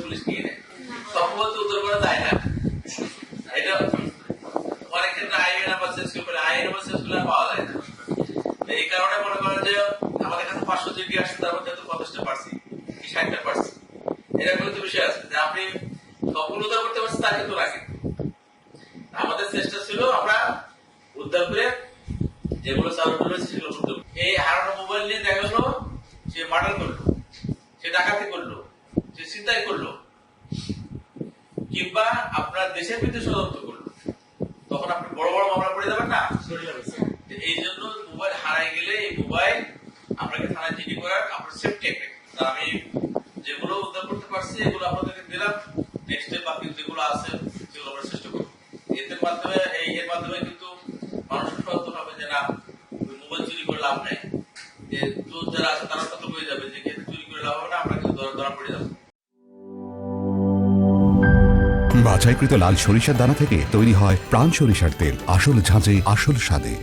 Police নিয়ে নেয়, সম্ভবত উদ্ধার করা যায় না। এটা অনেক ক্ষেত্রে আইএ নাম্বার চেঞ্জ করে আইএ নাম্বার চেঞ্জ করলে পাওয়া যায় না। এই কারণে মনে করেন যে আমাদের কাছে 500 জিবি আসছে, তার মধ্যে 50টা পারছি কি 60টা পারছি, এরকম একটা বিষয় আছে যে আপনি সবগুলো উদ্ধার করতে পারছেন তা কিন্তু রাখেন। আমাদের চেষ্টা ছিল আমরা উদ্ধার করে যেগুলো চালু রয়েছে সেগুলো করতে। এই হারানো মোবাইল নিয়ে দেখা গেল সে মার্ডার করলো, সে ডাকাতি করলো, সে ছিনতাই করলো, কিংবা আপনার দেশের বিরুদ্ধে ষড়যন্ত্র করলো, তখন আপনি বড় বড় মামলা করে যাবেন না। এই জন্য মোবাইল হারাই গেলে এই মোবাইল আপনাকে থানায় জিডি করার আপনার সেফটি একটা। আমি যেগুলো উদ্ধার করতে পারছি এগুলো আপনাদেরকে দিলাম, নেক্সট বাকি যেগুলো আছে সেগুলো আমরা চেষ্টা করবো। এর মাধ্যমে কিন্তু মানুষ সচেতন হবে যে না মোবাইল চুরি করে লাভ নেই, যে চোর যারা আছে তারা সতর্ক হয়ে যাবে যে চুরি করে লাভ হবে না, আমরা কিন্তু ধরা পড়ে যাবো। বাছাইকৃত লাল সরিষার দানা থেকে তৈরি হয় প্রাণ সরিষার তেল, আসল ঝাঁঝে আসল স্বাদে।